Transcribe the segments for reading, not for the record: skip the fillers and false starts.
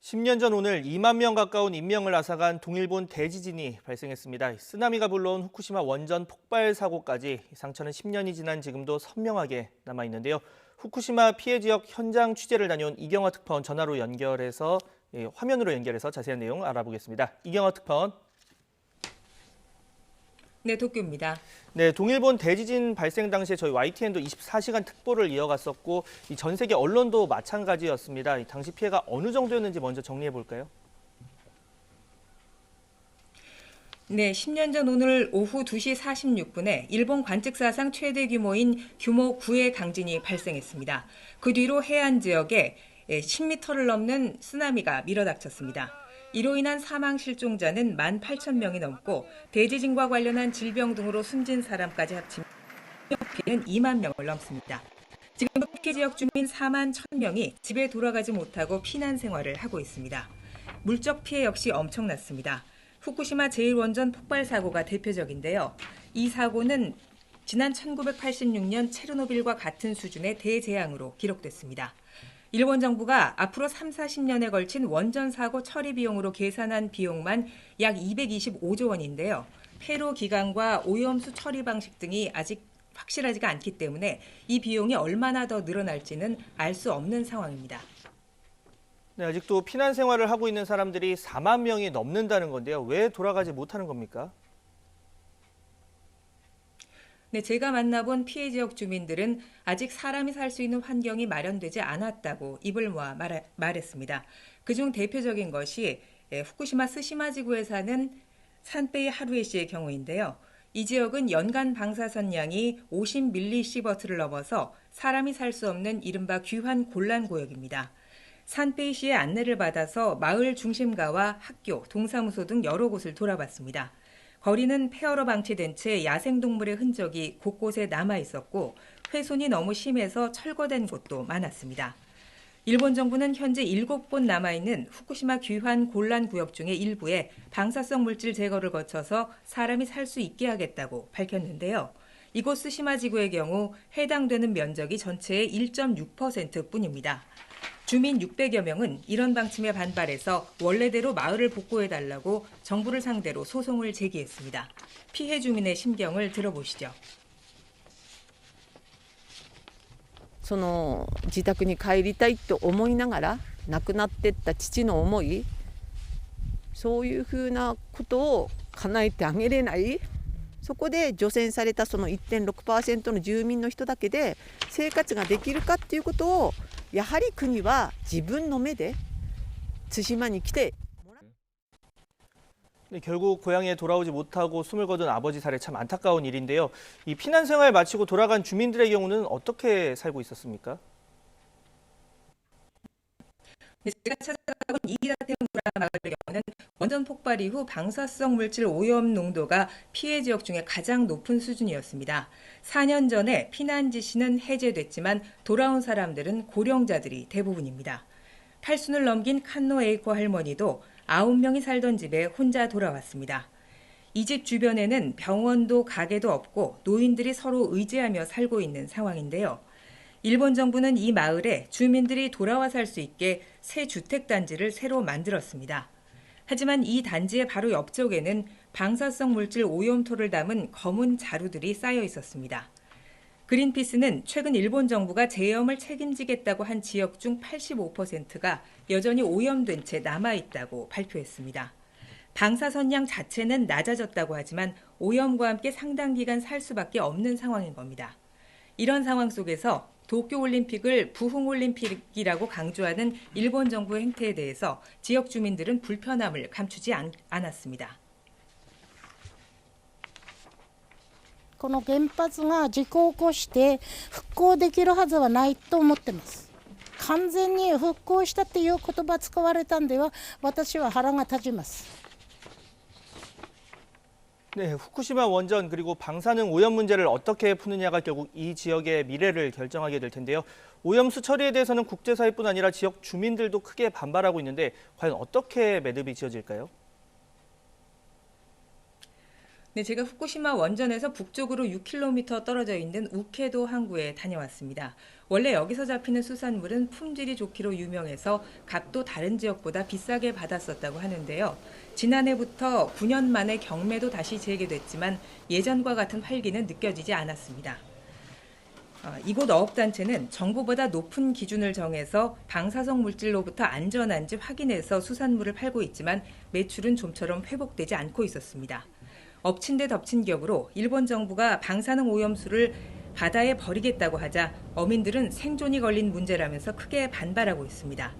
10년 전 오늘 2만 명 가까운 인명을 앗아간 동일본 대지진이 발생했습니다. 쓰나미가 불러온 후쿠시마 원전 폭발 사고까지 상처는 10년이 지난 지금도 선명하게 남아있는데요. 후쿠시마 피해 지역 현장 취재를 다녀온 이경화 특파원 전화로 연결해서 화면으로 연결해서 자세한 내용 알아보겠습니다. 이경화 특파원. 네, 도쿄입니다. 네, 동일본 대지진 발생 당시에 저희 YTN도 24시간 특보를 이어갔었고 전 세계 언론도 마찬가지였습니다. 당시 피해가 어느 정도였는지 먼저 정리해 볼까요? 네, 10년 전 오늘 오후 2시 46분에 일본 관측사상 최대 규모인 규모 9의 강진이 발생했습니다. 그 뒤로 해안 지역에 10m를 넘는 쓰나미가 밀어닥쳤습니다. 이로 인한 사망 실종자는 18,000명이 넘고 대지진과 관련한 질병 등으로 숨진 사람까지 합치면 피해는 2만 명을 넘습니다. 지금도 피해 지역 주민 4만 1,000명이 집에 돌아가지 못하고 피난 생활을 하고 있습니다. 물적 피해 역시 엄청났습니다. 후쿠시마 제1원전 폭발 사고가 대표적인데요. 이 사고는 지난 1986년 체르노빌과 같은 수준의 대재앙으로 기록됐습니다. 일본 정부가 앞으로 30-40년에 걸친 원전 사고 처리 비용으로 계산한 비용만 약 225조 원인데요. 폐로 기간과 오염수 처리 방식 등이 아직 확실하지가 않기 때문에 이 비용이 얼마나 더 늘어날지는 알 수 없는 상황입니다. 네, 아직도 피난 생활을 하고 있는 사람들이 4만 명이 넘는다는 건데요. 왜 돌아가지 못하는 겁니까? 네, 제가 만나본 피해 지역 주민들은 아직 사람이 살 수 있는 환경이 마련되지 않았다고 입을 모아 말했습니다. 그중 대표적인 것이 후쿠시마 스시마 지구에 사는 산베이 하루에 씨의 경우인데요. 이 지역은 연간 방사선량이 50mS를 넘어서 사람이 살 수 없는 이른바 귀환 곤란 구역입니다. 산베이 씨의 안내를 받아서 마을 중심가와 학교, 동사무소 등 여러 곳을 돌아봤습니다. 거리는 폐허로 방치된 채 야생동물의 흔적이 곳곳에 남아 있었고 훼손이 너무 심해서 철거된 곳도 많았습니다. 일본 정부는 현재 7곳 남아있는 후쿠시마 귀환 곤란 구역 중의 일부에 방사성 물질 제거를 거쳐서 사람이 살 수 있게 하겠다고 밝혔는데요. 이곳 스시마 지구의 경우 해당되는 면적이 전체의 1.6%뿐입니다. 주민 600여 명은 이런 방침에 반발해서 원래대로 마을을 복구해달라고 정부를 상대로 소송을 제기했습니다. 피해 주민의 심경을 들어보시죠. その自宅に帰りたいと思いながら亡くなっていった父の思い、そういうふうなことを叶えてあげれない、そこで除染されたその 1.6% の住民の人だけで生活ができるかっていうことをやはり国は自分の目で対馬に来て 네, 결국 고향에 돌아오지 못하고 숨을 거둔 아버지 사례 참 안타까운 일인데요. 이 피난 생활 마치고 돌아간 주민들의 경우는 어떻게 살고 있었습니까? 제가 찾아가본 이기다테운 마을의 경우는 원전 폭발 이후 방사성 물질 오염 농도가 피해 지역 중에 가장 높은 수준이었습니다. 4년 전에 피난 지시는 해제됐지만 돌아온 사람들은 고령자들이 대부분입니다. 80을 넘긴 칸노 에이코 할머니도 9명이 살던 집에 혼자 돌아왔습니다. 이 집 주변에는 병원도 가게도 없고 노인들이 서로 의지하며 살고 있는 상황인데요. 일본 정부는 이 마을에 주민들이 돌아와 살 수 있게 새 주택단지를 새로 만들었습니다. 하지만 이 단지의 바로 옆쪽에는 방사성 물질 오염토를 담은 검은 자루들이 쌓여 있었습니다. 그린피스는 최근 일본 정부가 재염을 책임지겠다고 한 지역 중 85%가 여전히 오염된 채 남아있다고 발표했습니다. 방사선량 자체는 낮아졌다고 하지만 오염과 함께 상당 기간 살 수밖에 없는 상황인 겁니다. 이런 상황 속에서 도쿄올림픽을 부흥올림픽이라고 강조하는 일본 정부의 행태에 대해서 지역 주민들은 불편함을 감추지 않았습니다. この原発が事故を起こして復興できるはずはないと思ってます。完全に復興したっていう言葉使われたんでは私は腹が立ちます。 네, 후쿠시마 원전 그리고 방사능 오염 문제를 어떻게 푸느냐가 결국 이 지역의 미래를 결정하게 될 텐데요. 오염수 처리에 대해서는 국제사회뿐 아니라 지역 주민들도 크게 반발하고 있는데 과연 어떻게 매듭이 지어질까요? 네, 제가 후쿠시마 원전에서 북쪽으로 6km 떨어져 있는 우케도 항구에 다녀왔습니다. 원래 여기서 잡히는 수산물은 품질이 좋기로 유명해서 값도 다른 지역보다 비싸게 받았었다고 하는데요. 지난해부터 9년 만에 경매도 다시 재개됐지만 예전과 같은 활기는 느껴지지 않았습니다. 이곳 어업단체는 정부보다 높은 기준을 정해서 방사성 물질로부터 안전한지 확인해서 수산물을 팔고 있지만 매출은 좀처럼 회복되지 않고 있었습니다. 엎친 데 덮친 격으로 일본 정부가 방사능 오염수를 바다에 버리겠다고 하자 어민들은 생존이 걸린 문제라면서 크게 반발하고 있습니다.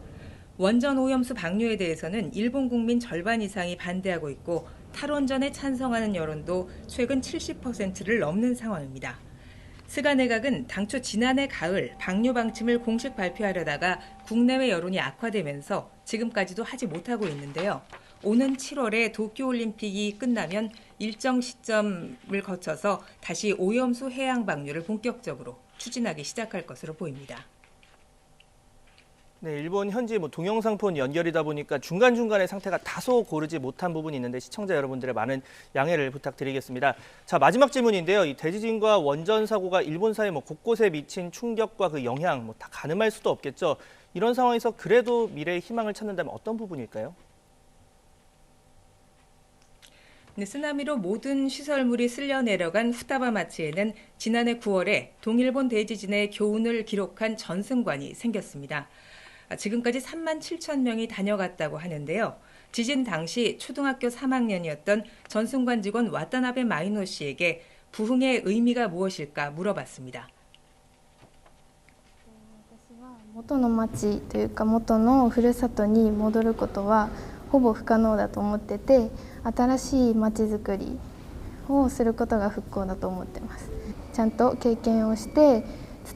원전 오염수 방류에 대해서는 일본 국민 절반 이상이 반대하고 있고 탈원전에 찬성하는 여론도 최근 70%를 넘는 상황입니다. 스가 내각은 당초 지난해 가을 방류 방침을 공식 발표하려다가 국내외 여론이 악화되면서 지금까지도 하지 못하고 있는데요. 오는 7월에 도쿄올림픽이 끝나면 일정 시점을 거쳐서 다시 오염수 해양 방류를 본격적으로 추진하기 시작할 것으로 보입니다. 네, 일본 현지 동영상폰 연결이다 보니까 중간중간에 상태가 다소 고르지 못한 부분이 있는데 시청자 여러분들의 많은 양해를 부탁드리겠습니다. 자, 마지막 질문인데요. 이 대지진과 원전 사고가 일본 사회 곳곳에 미친 충격과 그 영향 다 가늠할 수도 없겠죠. 이런 상황에서 그래도 미래의 희망을 찾는다면 어떤 부분일까요? 네, 쓰나미로 모든 시설물이 쓸려 내려간 후타바마치에는 지난해 9월에 동일본 대지진의 교훈을 기록한 전승관이 생겼습니다. 지금까지 3만 7천 명이 다녀갔다고 하는데요. 지진 당시 초등학교 3학년이었던 전승관 직원 와타나베 마이노 씨에게 부흥의 의미가 무엇일까 물어봤습니다. 元の町というか元のふるさとに戻ることはほぼ不可能だと思ってて、新しい町づくりをすることが復興だと思ってます。ちゃんと経験をして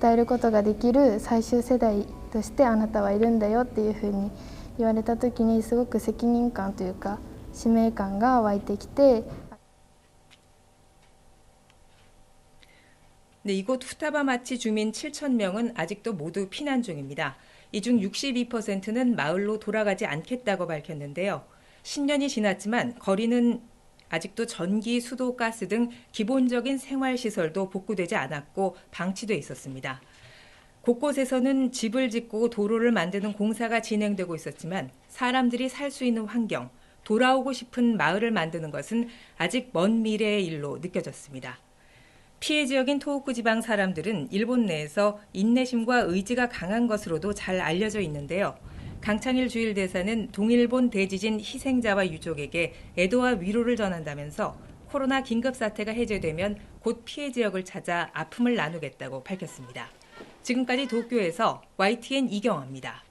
伝えることができる最終世代としてあなたはいるんだよっていうふうに言われた時にすごく責任感というか使命感が湧いてきて。 네, 이곳 후타바마치 주민 7천 명은 아직도 모두 피난 중입니다. 이 중 62%는 마을로 돌아가지 않겠다고 밝혔는데요. 10년이 지났지만 거리는 아직도 전기, 수도, 가스 등 기본적인 생활시설도 복구되지 않았고 방치돼 있었습니다. 곳곳에서는 집을 짓고 도로를 만드는 공사가 진행되고 있었지만 사람들이 살 수 있는 환경, 돌아오고 싶은 마을을 만드는 것은 아직 먼 미래의 일로 느껴졌습니다. 피해 지역인 토호쿠 지방 사람들은 일본 내에서 인내심과 의지가 강한 것으로도 잘 알려져 있는데요. 강창일 주일대사는 동일본 대지진 희생자와 유족에게 애도와 위로를 전한다면서 코로나 긴급사태가 해제되면 곧 피해 지역을 찾아 아픔을 나누겠다고 밝혔습니다. 지금까지 도쿄에서 YTN 이경화입니다.